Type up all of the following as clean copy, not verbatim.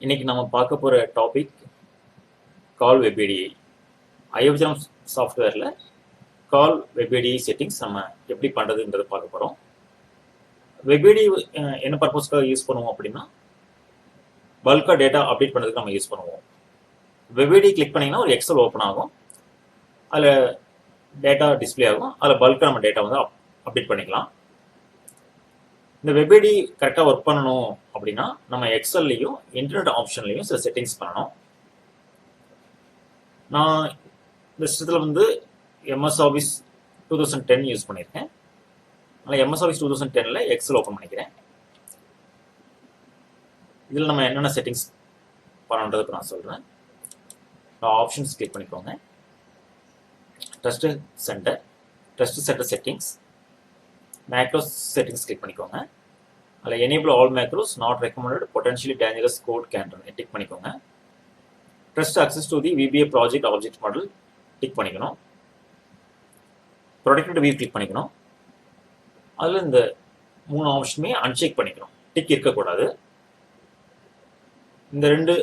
இன்னைக்கு நம்ம பார்க்க போகிற டாபிக் கால் வெபிடிஐ. ஐஎஃப்எம்ஸ் சாஃப்ட்வேரில் கால் வெபிடிஐ செட்டிங்ஸ் நம்ம எப்படி பண்ணுறதுன்றதை பார்க்க போகிறோம். வெபிடி என்ன பர்பஸ்க்காக யூஸ் பண்ணுவோம் அப்படின்னா, பல்காக டேட்டா அப்டேட் பண்ணுறதுக்கு நம்ம யூஸ் பண்ணுவோம். வெபிடி கிளிக் பண்ணிங்கன்னா ஒரு எக்ஸல் ஓப்பன் ஆகும், அதில் டேட்டா டிஸ்பிளே ஆகும், அதில் பல்காக நம்ம டேட்டா வந்து அப்டேட் பண்ணிக்கலாம். இந்த வெபிடி கரெக்டாக ஒர்க் பண்ணணும் அப்படின்னா நம்ம எக்ஸல்லையும் இன்டர்நெட் ஆப்ஷன்லையும் சில செட்டிங்ஸ் பண்ணணும். நான் இந்த சிஸ்டத்தில் வந்து எம்எஸ் ஆஃபீஸ் 2010 யூஸ் பண்ணியிருக்கேன். அதனால் எம்எஸ் ஆஃபீஸ் 2010ல் எக்ஸல் ஓப்பன் பண்ணிக்கிறேன். இதில் நம்ம என்னென்ன செட்டிங்ஸ் பண்ணணுன்றதுக்கு நான் சொல்கிறேன். ஆப்ஷன்ஸ் கிளிக் பண்ணிக்கோங்க. Test center settings, macros settings click பண்ணிக்கோங்க. அதில் enable all macros not recommended potentially dangerous code can run tick பண்ணிக்கோங்க. Trust access to the VBA project object model tick பண்ணிக்கணும். ப்ரொடெக்டட் வியூ கிளிக் பண்ணிக்கணும். அதில் இந்த 3 ஆப்ஷனுமே uncheck பண்ணிக்கணும், tick இருக்கக்கூடாது. இந்த 2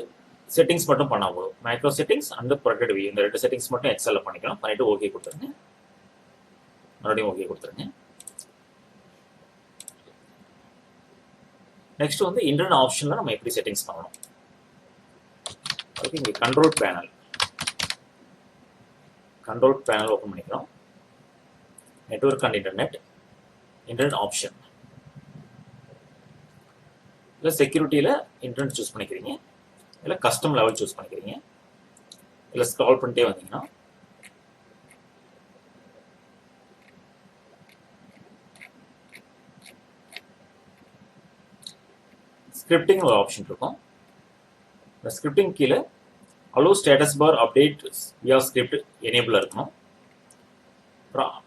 செட்டிங்ஸ் மட்டும் பண்ணால் போதும். Macro settings and protected view, இந்த 2 செட்டிங்ஸ் மட்டும் எக்ஸலில் பண்ணிக்கலாம். பண்ணிவிட்டு ஓகே கொடுத்துருங்க. மறுபடியும் ஓகே கொடுத்துருங்க. நெக்ஸ்ட் வந்து இன்டர்னல் ஆப்ஷனில் நம்ம எப்படி செட்டிங்ஸ் பண்ணணும். அதுக்கு இங்கே கண்ட்ரோல் பேனல் ஓப்பன் பண்ணிக்கிறோம். Network and internet option. இல்லை செக்யூரிட்டியில் இன்டர்நெட் சூஸ் பண்ணிக்கிறீங்க, இல்லை கஸ்டம் லெவல் சூஸ் பண்ணிக்கிறீங்க. இல்லை ஸ்க்ரால் பண்ணிட்டே வந்தீங்கன்னா ஸ்கிரிப்டிங் ஒரு ஆப்ஷன் இருக்கும். இந்த ஸ்கிரிப்டிங் கீழே allow status bar update via script enable இருக்கணும்.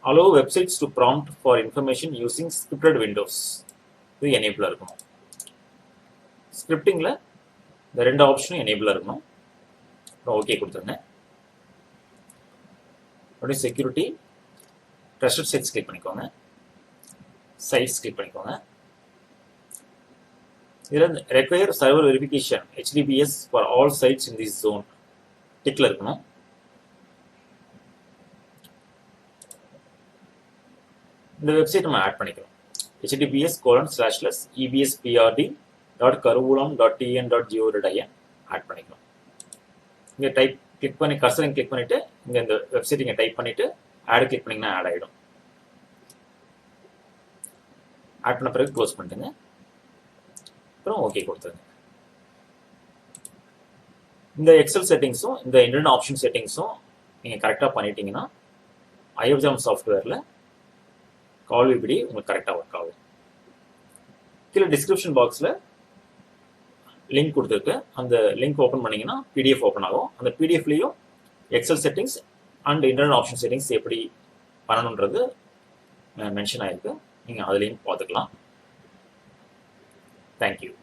Allow websites to prompt for information using scripted windows, இது எனேபிள் இருக்கணும். ஸ்கிரிப்டிங்கில் இந்த 2 ஆப்ஷனும் எனேபிள் இருக்கணும். அப்புறம் ஓகே கொடுத்துருங்க. அப்படியே செக்யூரிட்டி ட்ரஸ்டட் சைட்ஸ் கிளிக் பண்ணிக்கோங்க. சைட்ஸ் கிளிக் பண்ணிக்கோங்க. இதில் require server verification HTTPS for all sites in this zone டிக்ல இருக்கணும். இந்த வெப்சைட் நம்ம ஆட் பண்ணிக்கிறோம். https://ebsprd.karuvulam.tn.go.in ஆட் பண்ணிக்கிறோம். இங்கே டைப் கிளிக் பண்ணி கர்சரை கிளிக் பண்ணிட்டு இங்கே இந்த வெப்சைட் இங்கே டைப் பண்ணிட்டு ஆட் கிளிக் பண்ணிங்கன்னா ஆட் ஆகிடும். ஆட் பண்ண பிறகு க்ளோஸ் பண்ணிட்டுங்க. அப்புறம் ஓகே கொடுத்துருங்க. இந்த எக்ஸல் செட்டிங்ஸும் இந்த இன்டர்னல் ஆப்ஷன் செட்டிங்ஸும் நீங்கள் கரெக்டாக பண்ணிட்டீங்கன்னா ஐஎஃப்எம்ஸ் சாஃப்ட்வேரில் கால் வெபிடி உங்களுக்கு கரெக்டாக ஒர்க் ஆகும். கீழே டிஸ்கிரிப்ஷன் பாக்ஸில் லிங்க் கொடுத்துருக்கு. அந்த லிங்க் ஓப்பன் பண்ணிங்கன்னா பிடிஎஃப் ஓப்பன் ஆகும். அந்த பிடிஎஃப்லேயும் Excel settings and internal option settings எப்படி பண்ணணுன்றது மென்ஷன் ஆகிருக்கு. நீங்கள் அதுலேயும் பார்த்துக்கலாம். Thank you.